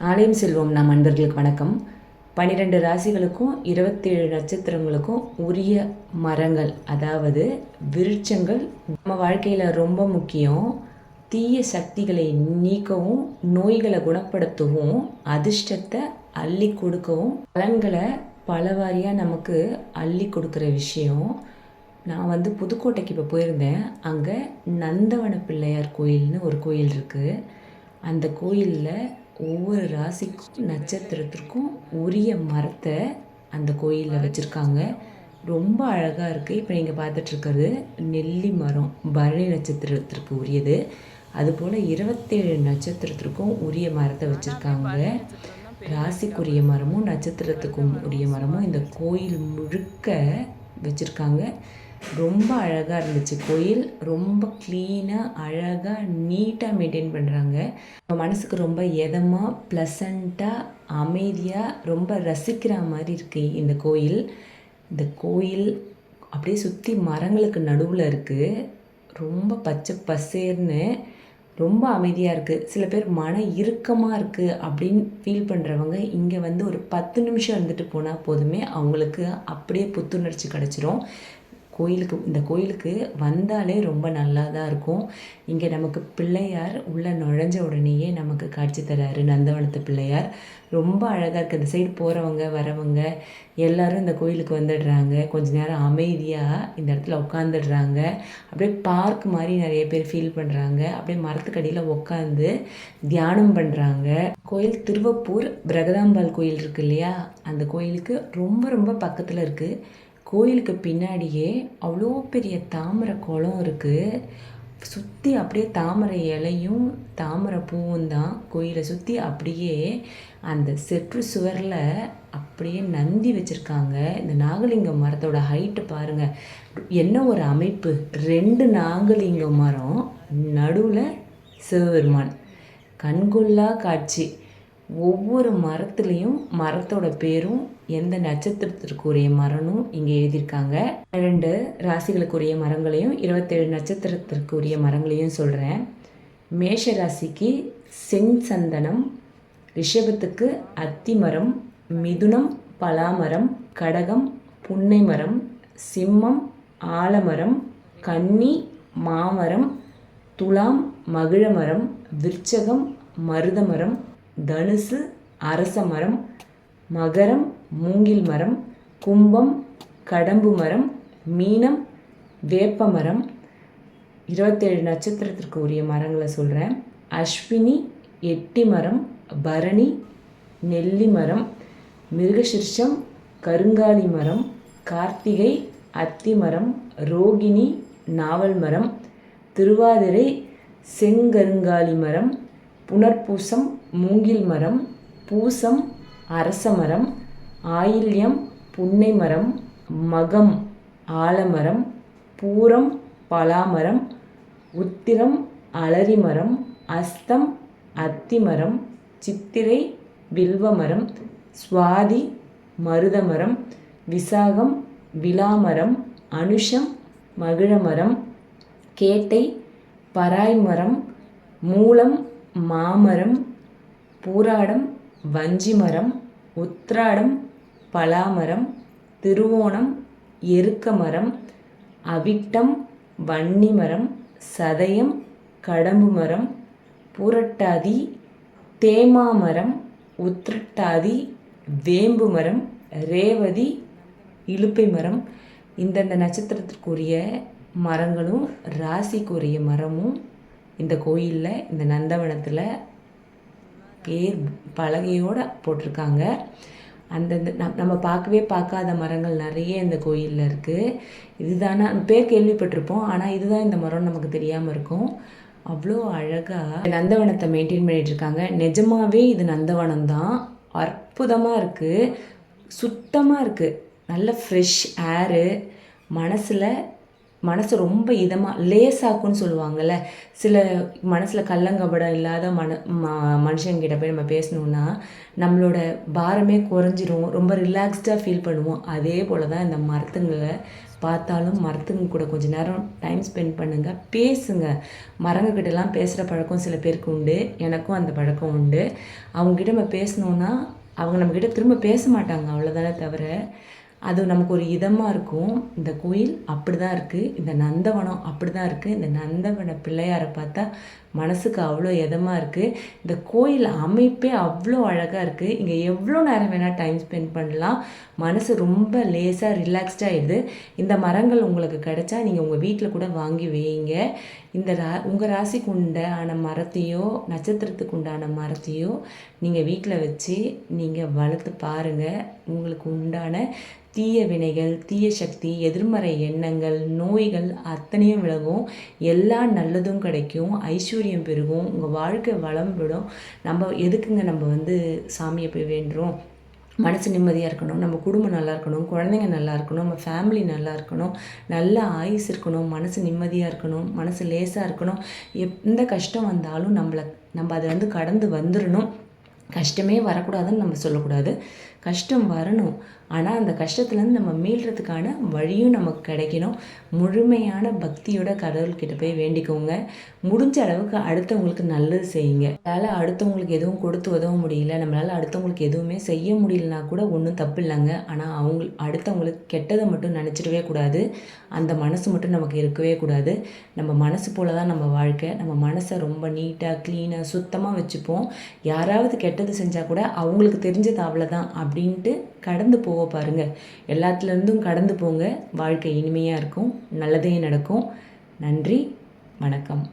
ஆலயம் செல்வோம் நம் அன்பர்களுக்கு வணக்கம். 12 ராசிகளுக்கும் 27 நட்சத்திரங்களுக்கும் உரிய மரங்கள், அதாவது விருட்சங்கள் நம்ம வாழ்க்கையில் ரொம்ப முக்கியம். தீய சக்திகளை நீக்கவும், நோய்களை குணப்படுத்தவும், அதிர்ஷ்டத்தை அள்ளி கொடுக்கவும், பலன்களை பலவாரியாக நமக்கு அள்ளி கொடுக்குற விஷயம். நான் புதுக்கோட்டைக்கு இப்போ போயிருந்தேன். அங்கே நந்தவன பிள்ளையார் கோயில்னு ஒரு கோயில் இருக்குது. அந்த கோயிலில் ஒவ்வொரு ராசிக்கும் நட்சத்திரத்திற்கும் உரிய மரத்தை அந்த கோயிலில் வச்சுருக்காங்க. ரொம்ப அழகாக இருக்குது. இப்போ நீங்கள் பார்த்துட்ருக்கிறது நெல்லி மரம், பரணி நட்சத்திரத்திற்கு உரியது. அதுபோல் 27 நட்சத்திரத்திற்கும் உரிய மரத்தை வச்சுருக்காங்க. ராசிக்குரிய மரமும் நட்சத்திரத்துக்கும் உரிய மரமும் இந்த கோயில் முழுக்க வச்சுருக்காங்க. ரொம்ப அழகாக இருந்துச்சு கோயில். ரொம்ப க்ளீனாக, அழகாக, நீட்டாக மெயின்டைன் பண்ணுறாங்க. நம்ம மனசுக்கு ரொம்ப இதமாக, ப்ளசண்ட்டாக, அமைதியாக, ரொம்ப ரசிக்கிற மாதிரி இருக்குது இந்த கோயில். இந்த கோயில் அப்படியே சுற்றி மரங்களுக்கு நடுவில் இருக்குது. ரொம்ப பச்சை பசேர்னு ரொம்ப அமைதியாக இருக்குது. சில பேர் மன இறுக்கமாக இருக்குது அப்படின்னு ஃபீல் பண்ணுறவங்க இங்கே ஒரு 10 நிமிஷம் இருந்துட்டு போனால் போதுமே, அவங்களுக்கு அப்படியே புத்துணர்ச்சி கிடச்சிரும். இந்த கோயிலுக்கு வந்தாலே ரொம்ப நல்லா தான் இருக்கும். இங்கே நமக்கு பிள்ளையார் உள்ளே நுழைஞ்ச உடனேயே நமக்கு காட்சி தராரு. நந்தவனத்து பிள்ளையார் ரொம்ப அழகாக இருக்குது. இந்த சைடு போகிறவங்க வரவங்க எல்லோரும் இந்த கோயிலுக்கு வந்துடுறாங்க. கொஞ்ச நேரம் அமைதியாக இந்த இடத்துல உட்காந்துடுறாங்க. அப்படியே பார்க் மாதிரி நிறைய பேர் ஃபீல் பண்ணுறாங்க. அப்படியே மரத்துக்கடியில் உட்காந்து தியானம் பண்ணுறாங்க. கோயில் திருவப்பூர் பிரகதாம்பாள் கோயில் இருக்குது இல்லையா, அந்த கோயிலுக்கு ரொம்ப ரொம்ப பக்கத்தில் இருக்குது. கோயிலுக்கு பின்னாடியே அவ்வளோ பெரிய தாமரை குளம் இருக்குது. சுற்றி அப்படியே தாமரை இலையும் தாமரை பூவும் தான். கோயிலை சுற்றி அப்படியே அந்த செற்று சுவரில் அப்படியே நந்தி வச்சுருக்காங்க. இந்த நாகலிங்க மரத்தோட ஹைட்டு பாருங்கள், என்ன ஒரு அமைப்பு. 2 நாகலிங்க மரம், நடுவில் சிவபெருமான். கண்கொள்ளா காட்சி. ஒவ்வொரு மரத்துலேயும் மரத்தோட பேரும், எந்த நட்சத்திரத்திற்குரிய மரமும் இங்கே எழுதியிருக்காங்க. 2 ராசிகளுக்குரிய மரங்களையும் 27 நட்சத்திரத்திற்குரிய மரங்களையும் சொல்கிறேன். மேஷ ராசிக்கு செஞ்சந்தனம், ரிஷபத்துக்கு அத்திமரம், மிதுனம் பலாமரம், கடகம் புன்னை மரம், சிம்மம் ஆலமரம், கன்னி மாமரம், துலாம் மகிழமரம், விருச்சகம் மருதமரம், தனுசு அரச மரம், மகரம் மூங்கில் மரம், கும்பம் கடம்பு மரம், மீனம் வேப்ப மரம். 27 நட்சத்திரத்திற்கு உரிய மரங்களை சொல்கிறேன். அஸ்வினி எட்டி மரம், பரணி நெல்லி மரம், மிருகசிர்ஷம் கருங்காலி மரம், கார்த்திகை அத்தி மரம், ரோகிணி நாவல் மரம், திருவாதிரை செங்கருங்காலி மரம், புனர்பூசம் மூங்கில் மரம், பூசம் அரச மரம், ஆயில்யம் புன்னை மரம், மகம் ஆலமரம், பூரம் பலாமரம், உத்திரம் அலரி மரம், அஸ்தம் அத்திமரம், சித்திரை வில்வமரம், சுவாதி மருதமரம், விசாகம் விலாமரம், அனுஷம் மகிழமரம், கேட்டை பராய்மரம், மூலம் மாமரம், பூராடம் வஞ்சிமரம், உத்ராடம் பலாமரம், திருவோணம் எருக்கமரம், அவிட்டம் வன்னிமரம், சதயம் கடம்பு மரம், பூரட்டாதி தேமாமரம், உத்திரட்டாதி வேம்பு மரம், ரேவதி இலுப்பை மரம். இந்தந்த நட்சத்திரத்திற்குரிய மரங்களும் ராசிக்குரிய மரமும் இந்த கோயிலில், இந்த நந்தவனத்தில் பேர் பலகையோடு போட்டிருக்காங்க. அந்தந்த நம்ம பார்க்காத மரங்கள் நிறைய இந்த கோயிலில் இருக்குது. இதுதானே பேர் கேள்விப்பட்டிருப்போம், ஆனால் இதுதான் இந்த மரம் நமக்கு தெரியாமல் இருக்கும். அவ்வளோ அழகாக நந்தவனத்தை மெயின்டைன் பண்ணிகிட்ருக்காங்க. நிஜமாகவே இது நந்தவனம் தான். அற்புதமாக இருக்குது, சுத்தமாக இருக்குது, நல்ல ஃப்ரெஷ் ஏரு. மனசு ரொம்ப இதமாக லேசாக்குன்னு சொல்லுவாங்கள்ல. சில மனசில் கள்ளங்கபடம் இல்லாத மனுஷங்கிட்ட போய் நம்ம பேசணுன்னா நம்மளோட பாரமே குறைஞ்சிரும், ரொம்ப ரிலாக்ஸ்டாக ஃபீல் பண்ணுவோம். அதே போல் தான் இந்த மரத்துங்களை பார்த்தாலும் மரத்துங்க கூட கொஞ்ச நேரம் டைம் ஸ்பெண்ட் பண்ணுங்கள், பேசுங்க. மரங்கக்கிட்டலாம் பேசுகிற பழக்கம் சில பேருக்கு உண்டு, எனக்கும் அந்த பழக்கம் உண்டு. அவங்ககிட்ட நம்ம பேசினோன்னா அவங்க நம்மக்கிட்ட திரும்ப பேச மாட்டாங்க, அவ்வளோதானே தவிர அது நமக்கு ஒரு இதமாக இருக்கும். இந்த கோயில் அப்படி தான் இருக்குது, இந்த நந்தவனம் அப்படி தான் இருக்குது. இந்த நந்தவன பிள்ளையாரை பார்த்தா மனசுக்கு அவ்வளோ இதமாக இருக்குது. இந்த கோயில் அமைப்பே அவ்வளோ அழகாக இருக்குது. இங்கே எவ்வளோ நேரம் வேணால் டைம் ஸ்பெண்ட் பண்ணலாம். மனசு ரொம்ப லேசாக ரிலாக்ஸ்டாக ஆகிடுது. இந்த மரங்கள் உங்களுக்கு கிடைச்சா நீங்கள் உங்கள் வீட்டில் கூட வாங்கி வைங்க. இந்த உங்கள் ராசிக்கு உண்டான மரத்தையோ நட்சத்திரத்துக்கு உண்டான மரத்தையோ நீங்கள் வீட்டில் வச்சு நீங்கள் வளர்த்து பாருங்கள். உங்களுக்கு உண்டான தீய வினைகள், தீய சக்தி, எதிர்மறை எண்ணங்கள், நோய்கள் அத்தனையும் விலகும். எல்லா நல்லதும் கிடைக்கும், ஐஸ்வர்யம் பெருகும், உங்கள் வாழ்க்கை வளம் விடும். நம்ம எதுக்குங்க நம்ம சாமியை போய் வேண்டுறோம்? மனசு நிம்மதியாக இருக்கணும், நம்ம குடும்பம் நல்லா இருக்கணும், குழந்தைங்க நல்லா இருக்கணும், நம்ம ஃபேமிலி நல்லா இருக்கணும், நல்ல ஆயுஸ் இருக்கணும், மனசு நிம்மதியாக இருக்கணும், மனசு லேசாக இருக்கணும். எந்த கஷ்டம் வந்தாலும் நம்ம அதை கடந்து வந்துடணும். கஷ்டமே வரக்கூடாதுன்னு நம்ம சொல்லக்கூடாது, கஷ்டம் வரணும். ஆனால் அந்த கஷ்டத்துலேருந்து நம்ம மீள்றதுக்கான வழியும் நமக்கு கிடைக்கணும். முழுமையான பக்தியோட கடவுள்கிட்ட போய் வேண்டிக்கோங்க. முடிஞ்ச அளவுக்கு அடுத்தவங்களுக்கு நல்லது செய்யுங்க. நம்மளால் அடுத்தவங்களுக்கு எதுவும் கொடுத்து உதவ முடியல, நம்மளால் அடுத்தவங்களுக்கு எதுவுமே செய்ய முடியலனா கூட ஒன்றும் தப்பு இல்லைங்க. ஆனால் அடுத்தவங்களுக்கு கெட்டதை மட்டும் நினச்சிடவே கூடாது. அந்த மனசு மட்டும் நமக்கு இருக்கவே கூடாது. நம்ம மனசு போல தான் நம்ம வாழ்க்கை. நம்ம மனசை ரொம்ப நீட்டாக க்ளீனாக சுத்தமாக வச்சுப்போம். யாராவது கெட்டது செஞ்சால் கூட அவங்களுக்கு தெரிஞ்சது அவ்வளோதான் அப்படின்ட்டு கடந்து போக பாருங்கள். எல்லாத்துலேருந்தும் கடந்து போங்க. வாழ்க்கை இனிமையாக இருக்கும், நல்லதே நடக்கும். நன்றி, வணக்கம்.